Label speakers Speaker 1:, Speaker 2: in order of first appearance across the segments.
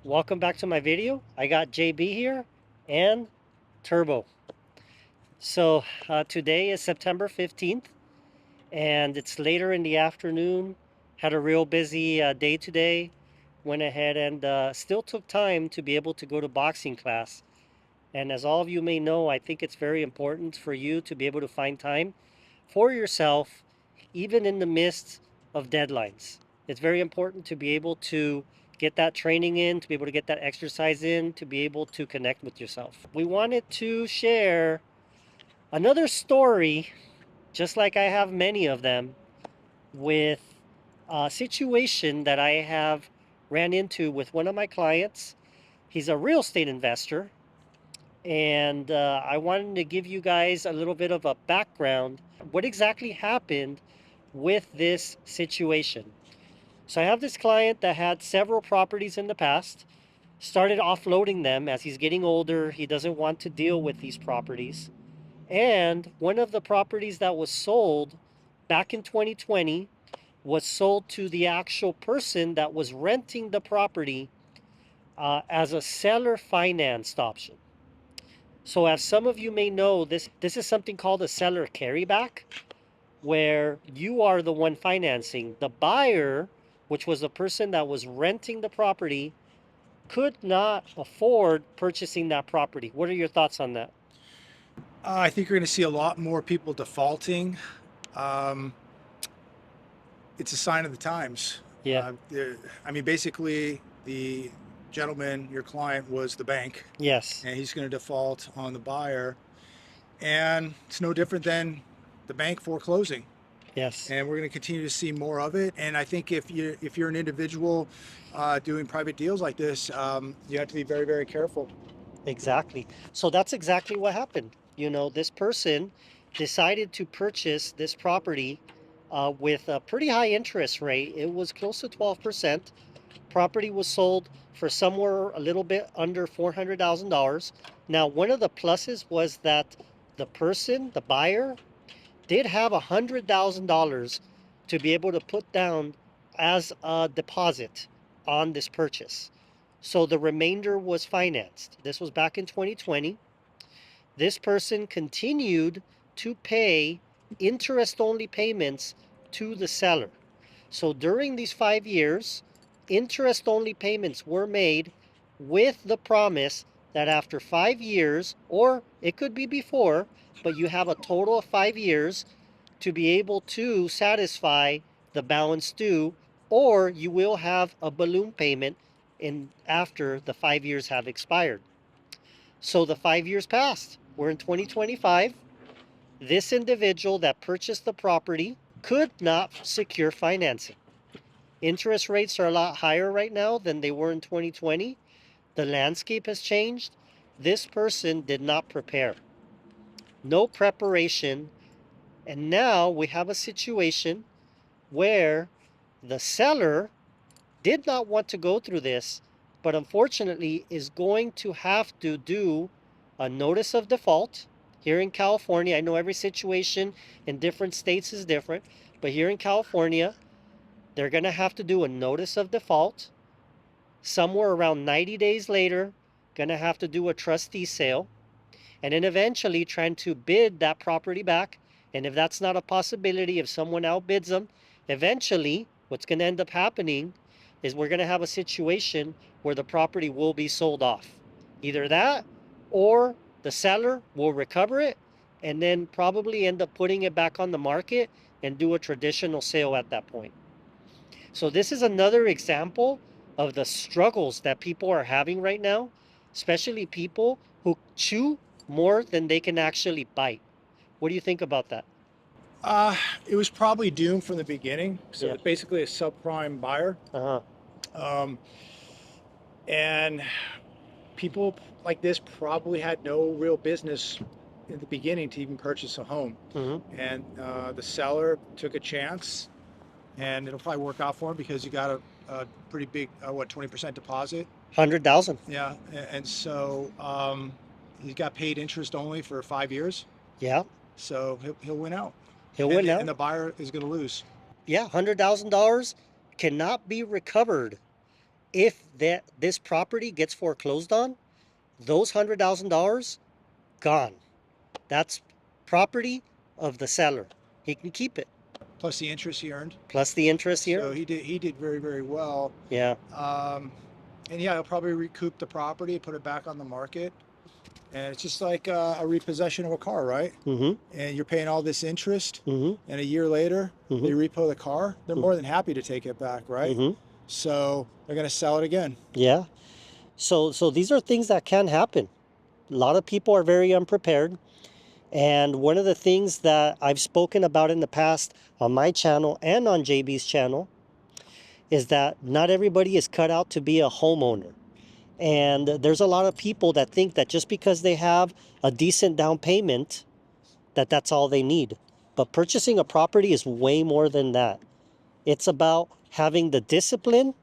Speaker 1: Welcome back to my video. I got JB here and Turbo. Today is September 15th and it's later in the afternoon. Had a real busy day today. Went ahead and still took time to be able to go to boxing class. And as all of you may know, I think it's very important for you to be able to find time for yourself, even in the midst of deadlines. It's very important to be able to get that training in, to be able to get that exercise in, to be able to connect with yourself. We wanted to share another story, just like I have many of them, with a situation that I have ran into with one of my clients. He's a real estate investor, and I wanted to give you guys a little bit of a background. What exactly happened with this situation? So I have this client that had several properties in the past, started offloading them as he's getting older. He doesn't want to deal with these properties. And one of the properties that was sold back in 2020 was sold to the actual person that was renting the property as a seller financed option. So as some of you may know, this is something called a seller carryback, where you are the one financing. The buyer, which was the person that was renting the property, could not afford purchasing that property. What are your thoughts on that?
Speaker 2: I think you're going to see a lot more people defaulting. Um, it's a sign of the times.
Speaker 1: Yeah.
Speaker 2: I mean, basically, the gentleman, your client, was the bank,
Speaker 1: Yes.
Speaker 2: and he's going to default on the buyer. And it's no different than the bank foreclosing.
Speaker 1: Yes.
Speaker 2: And we're going to continue to see more of it. And I think if you're an individual doing private deals like this, you have to be very, very careful.
Speaker 1: Exactly. So that's exactly what happened. This person decided to purchase this property with a pretty high interest rate. It was close to 12%. Property was sold for somewhere a little bit under $400,000. Now, one of the pluses was that the person, the buyer, did have $100,000 to be able to put down as a deposit on this purchase. So the remainder was financed. This was back in 2020. This person continued to pay interest-only payments to the seller. So during these 5 years, interest-only payments were made with the promise that after 5 years, or it could be before, but you have a total of 5 years to be able to satisfy the balance due, or you will have a balloon payment in after the 5 years have expired. So the 5 years passed. We're in 2025. This individual that purchased the property could not secure financing. Interest rates are a lot higher right now than they were in 2020. The landscape has changed. This person did not prepare. No preparation. And now we have a situation where the seller did not want to go through this, but unfortunately is going to have to do a notice of default. Here in California, I know every situation in different states is different, but here in California, they're going to have to do a notice of default. Somewhere around 90 days later, going to have to do a trustee sale, and then eventually trying to bid that property back. And if that's not a possibility, if someone outbids them, eventually what's going to end up happening is we're going to have a situation where the property will be sold off. Either that, or the seller will recover it and then probably end up putting it back on the market and do a traditional sale at that point. So this is another example of the struggles that people are having right now, especially people who chew more than they can actually bite. What do you think about that?
Speaker 2: Uh, it was probably doomed from the beginning. So
Speaker 1: Yeah.
Speaker 2: it's basically a subprime buyer.
Speaker 1: Uh-huh.
Speaker 2: Um, and people like this probably had no real business in the beginning to even purchase a home.
Speaker 1: Mm-hmm.
Speaker 2: And the seller took a chance, and it'll probably work out for him because you got a pretty big, 20% deposit.
Speaker 1: 100,000.
Speaker 2: Yeah. And so he got paid interest only for 5 years.
Speaker 1: Yeah.
Speaker 2: So he'll win out.
Speaker 1: He'll
Speaker 2: And,
Speaker 1: win
Speaker 2: and
Speaker 1: out.
Speaker 2: the buyer is going to lose.
Speaker 1: Yeah, $100,000 cannot be recovered if this property gets foreclosed on, those $100,000 gone. That's property of the seller. He can keep it.
Speaker 2: Plus the interest he earned.
Speaker 1: Plus the interest here.
Speaker 2: So he did very, very well.
Speaker 1: Yeah.
Speaker 2: And yeah, he'll probably recoup the property, put it back on the market. And it's just like a repossession of a car, right?
Speaker 1: Mm-hmm.
Speaker 2: And you're paying all this interest,
Speaker 1: Mm-hmm.
Speaker 2: and a year later,
Speaker 1: Mm-hmm.
Speaker 2: they repo the car. They're more than happy to take it back, right?
Speaker 1: Mm-hmm.
Speaker 2: So they're going to sell it again.
Speaker 1: Yeah. So these are things that can happen. A lot of people are very unprepared. And one of the things that I've spoken about in the past on my channel and on JB's channel is that not everybody is cut out to be a homeowner. And there's a lot of people that think that just because they have a decent down payment, that that's all they need. But purchasing a property is way more than that. It's about having the discipline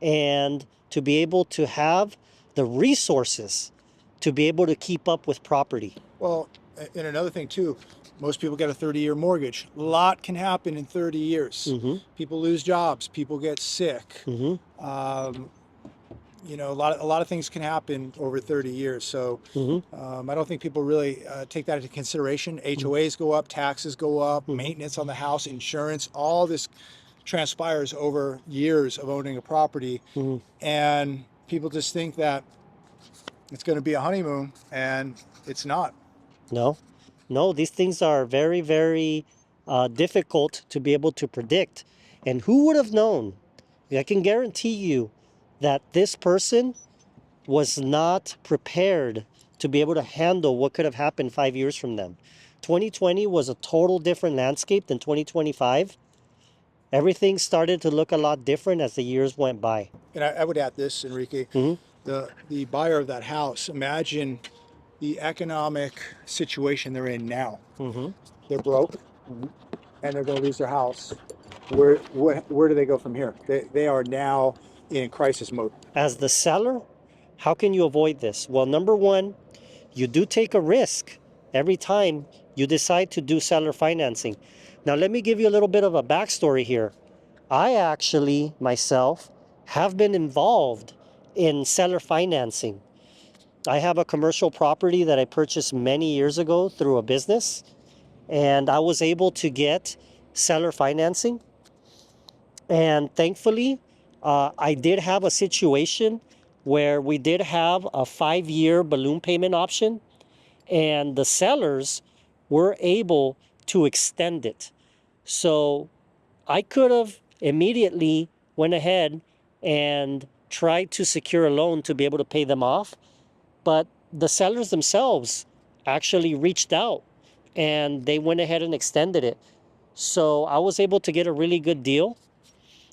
Speaker 1: and to be able to have the resources to be able to keep up with property.
Speaker 2: Well, and another thing too, most people get a 30-year mortgage. A lot can happen in 30 years.
Speaker 1: Mm-hmm.
Speaker 2: People lose jobs, people get sick.
Speaker 1: Mm-hmm.
Speaker 2: You know, a lot of things can happen over 30 years. So
Speaker 1: Mm-hmm.
Speaker 2: I don't think people really take that into consideration. HOAs go up, taxes go up, maintenance on the house, insurance, all this transpires over years of owning a property.
Speaker 1: Mm-hmm.
Speaker 2: And people just think that it's going to be a honeymoon, and it's not.
Speaker 1: No, these things are very, very difficult to be able to predict. And who would have known? I can guarantee you that this person was not prepared to be able to handle what could have happened 5 years from them. 2020 was a total different landscape than 2025. Everything started to look a lot different as the years went by.
Speaker 2: And I would add this, Enrique,
Speaker 1: Mm-hmm.
Speaker 2: the buyer of that house, imagine the economic situation they're in now.
Speaker 1: Mm-hmm.
Speaker 2: They're broke, and they're going to lose their house. Where do they go from here? They are now in crisis mode.
Speaker 1: As the seller, how can you avoid this? Well, number one, you do take a risk every time you decide to do seller financing. Now, let me give you a little bit of a backstory here. I actually, myself, have been involved in seller financing. I have a commercial property that I purchased many years ago through a business, and I was able to get seller financing. And thankfully, I did have a situation where we did have a 5-year balloon payment option, and the sellers were able to extend it. So I could have immediately went ahead and tried to secure a loan to be able to pay them off, but the sellers themselves actually reached out and they went ahead and extended it. So I was able to get a really good deal.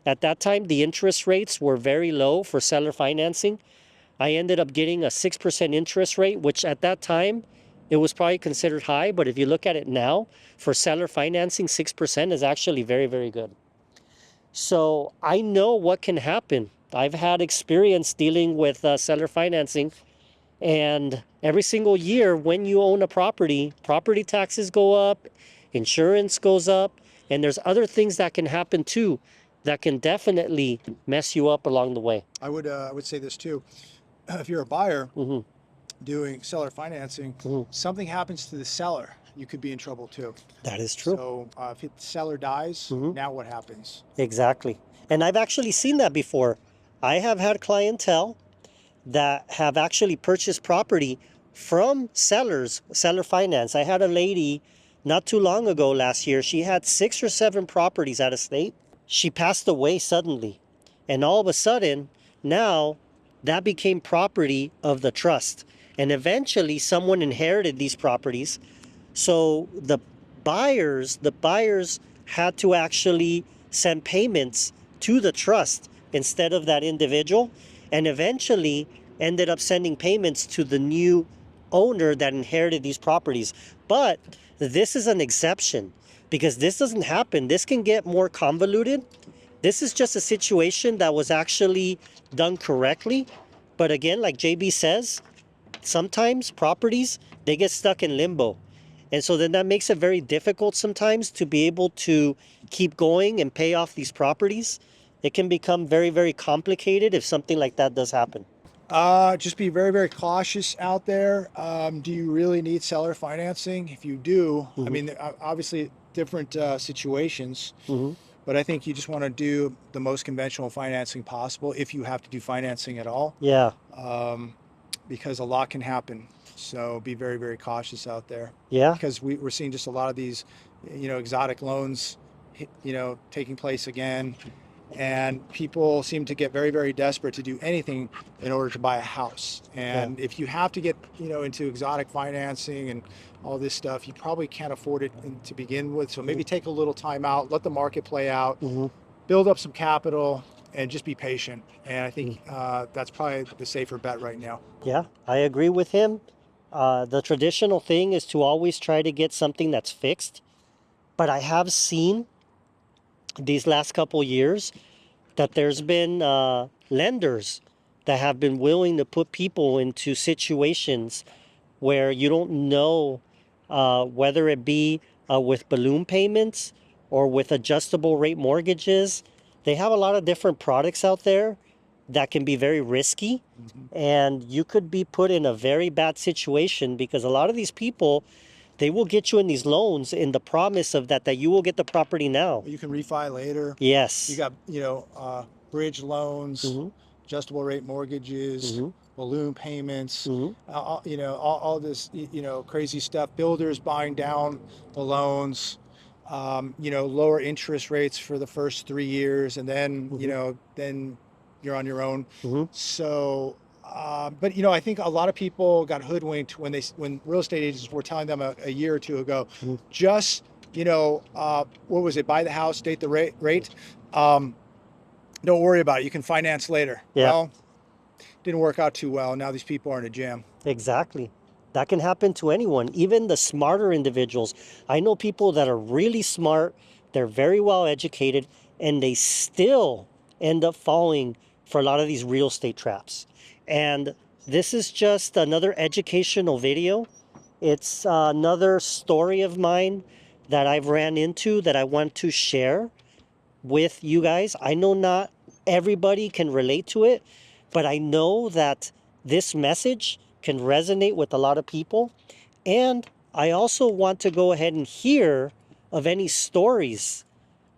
Speaker 1: At that time, the interest rates were very low for seller financing. I ended up getting a 6% interest rate, which at that time, it was probably considered high. But if you look at it now, for seller financing, 6% is actually very, very good. So I know what can happen. I've had experience dealing with seller financing. And every single year when you own a property, property taxes go up, insurance goes up, and there's other things that can happen too that can definitely mess you up along the way.
Speaker 2: I would say this too. If you're a buyer
Speaker 1: Mm-hmm.
Speaker 2: doing seller financing, something happens to the seller, you could be in trouble too.
Speaker 1: That is true.
Speaker 2: So if the seller dies, now what happens?
Speaker 1: Exactly. And I've actually seen that before. I have had clientele that have actually purchased property from sellers, seller finance. I had a lady not too long ago last year. She had 6 or 7 properties out of state. She passed away suddenly. And all of a sudden, now that became property of the trust. And eventually someone inherited these properties. So the buyers had to actually send payments to the trust instead of that individual, and eventually ended up sending payments to the new owner that inherited these properties. But this is an exception because this doesn't happen. This can get more convoluted. This is just a situation that was actually done correctly. But again, like JB says, sometimes properties, they get stuck in limbo. And so then that makes it very difficult sometimes to be able to keep going and pay off these properties. it can become very, very complicated if something like that does happen.
Speaker 2: Just be very, very cautious out there. Do you really need seller financing? If you do, I
Speaker 1: Hmm.
Speaker 2: mean, obviously different situations,
Speaker 1: Hmm.
Speaker 2: but I think you just want to do the most conventional financing possible if you have to do financing at all,
Speaker 1: Yeah.
Speaker 2: um, because a lot can happen. So be very, very cautious out there
Speaker 1: Yeah.
Speaker 2: because we're seeing just a lot of these, exotic loans, taking place again. And people seem to get very, very desperate to do anything in order to buy a house.
Speaker 1: Yeah.
Speaker 2: And if you have to get, into exotic financing and all this stuff, you probably can't afford it to begin with. So maybe take a little time out, let the market play out,
Speaker 1: Hmm.
Speaker 2: build up some capital, and just be patient. And I
Speaker 1: Hmm.
Speaker 2: think that's probably the safer bet right now.
Speaker 1: Yeah, I agree with him. The traditional thing is to always try to get something that's fixed. But I have seen these last couple years that there's been lenders that have been willing to put people into situations where you don't know whether it be with balloon payments or with adjustable rate mortgages. They have a lot of different products out there that can be very risky.
Speaker 2: Mm-hmm.
Speaker 1: And you could be put in a very bad situation because a lot of these people, they will get you in these loans in the promise of that you will get the property now.
Speaker 2: You can refi later. You
Speaker 1: Yes.
Speaker 2: got, bridge loans,
Speaker 1: Hmm.
Speaker 2: adjustable rate mortgages,
Speaker 1: Hmm.
Speaker 2: balloon payments,
Speaker 1: Hmm.
Speaker 2: all this, crazy stuff. Builders buying down the loans, lower interest rates for the first 3 years, and then,
Speaker 1: Hmm.
Speaker 2: then you're on your own.
Speaker 1: Hmm.
Speaker 2: So, but I think a lot of people got hoodwinked when real estate agents were telling them a year or two ago,
Speaker 1: Hmm.
Speaker 2: just what was it? Buy the house, date the rate. Um, don't worry about it. You can finance later.
Speaker 1: Yeah.
Speaker 2: Well, didn't work out too well. Now these people are in a jam.
Speaker 1: Exactly. That can happen to anyone, even the smarter individuals. I know people that are really smart, they're very well educated, and they still end up falling for a lot of these real estate traps. And this is just another educational video. It's another story of mine that I've ran into that I want to share with you guys. I know not everybody can relate to it, but I know that this message can resonate with a lot of people. And I also want to go ahead and hear of any stories.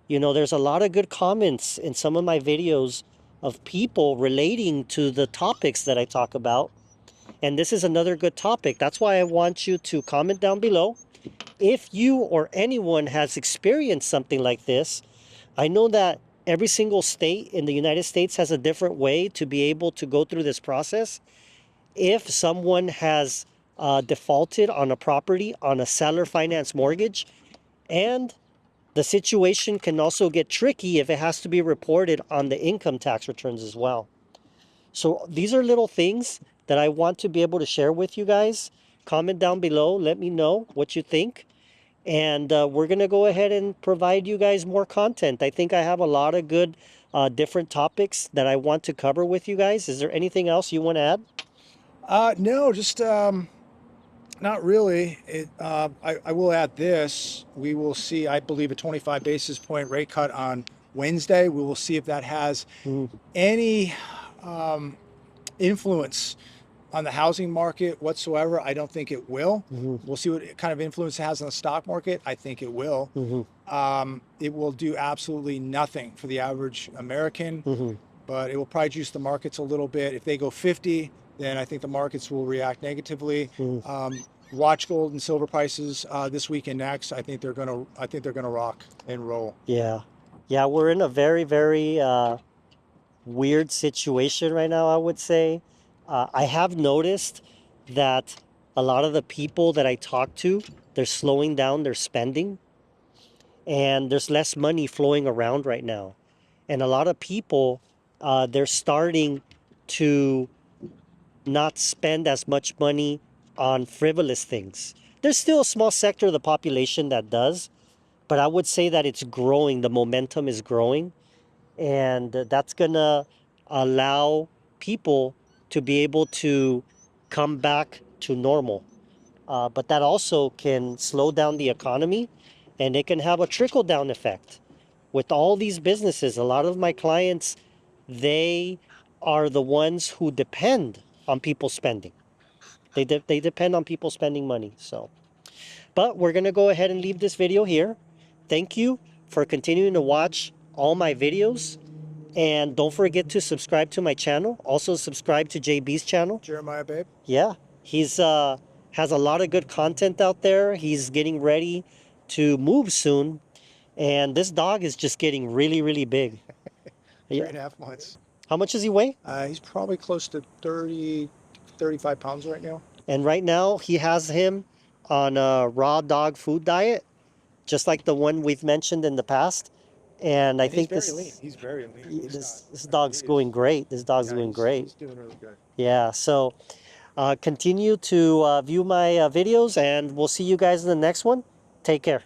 Speaker 1: There's a lot of good comments in some of my videos of people relating to the topics that I talk about. And this is another good topic. That's why I want you to comment down below. If you or anyone has experienced something like this, I know that every single state in the United States has a different way to be able to go through this process. If someone has defaulted on a property on a seller finance mortgage, and the situation can also get tricky if it has to be reported on the income tax returns as well. So these are little things that I want to be able to share with you guys. Comment down below, let me know what you think. And we're going to go ahead and provide you guys more content. I think I have a lot of good different topics that I want to cover with you guys. Is there anything else you want to add?
Speaker 2: No, just not really. I will add this. We will see, I believe, a 25 basis point rate cut on Wednesday. We will see if that has
Speaker 1: Mm.
Speaker 2: any influence on the housing market whatsoever. I don't think it will.
Speaker 1: Hmm.
Speaker 2: We'll see what kind of influence it has on the stock market. I think it will.
Speaker 1: Hmm.
Speaker 2: It will do absolutely nothing for the average American,
Speaker 1: Hmm.
Speaker 2: but it will probably juice the markets a little bit. If they go 50, then I think the markets will react negatively.
Speaker 1: Hmm.
Speaker 2: Watch gold and silver prices this week and next. I think they're gonna rock and roll.
Speaker 1: Yeah. Yeah, we're in a very, very weird situation right now, I would say. I have noticed that a lot of the people that I talk to, they're slowing down their spending, and there's less money flowing around right now. And a lot of people, they're starting to not spend as much money on frivolous things. There's still a small sector of the population that does, but I would say that it's growing. The momentum is growing, and that's gonna allow people to be able to come back to normal. But that also can slow down the economy, and it can have a trickle down effect. with all these businesses, a lot of my clients, they are the ones who depend on people spending. They depend on people spending money. So, but we're gonna go ahead and leave this video here. Thank you for continuing to watch all my videos. And don't forget to subscribe to my channel. Also subscribe to JB's channel.
Speaker 2: Jeremiah, babe.
Speaker 1: Yeah, he's has a lot of good content out there. He's getting ready to move soon. And this dog is just getting really, really big.
Speaker 2: 3.5 months.
Speaker 1: How much does he weigh?
Speaker 2: He's probably close to 30, 35 pounds right now.
Speaker 1: And right now he has him on a raw dog food diet, just like the one we've mentioned in the past. And I think
Speaker 2: he's very lean. He's very lean.
Speaker 1: This dog's going great. This dog's doing great.
Speaker 2: He's doing really good.
Speaker 1: Yeah, so continue to view my videos, and we'll see you guys in the next one. Take care.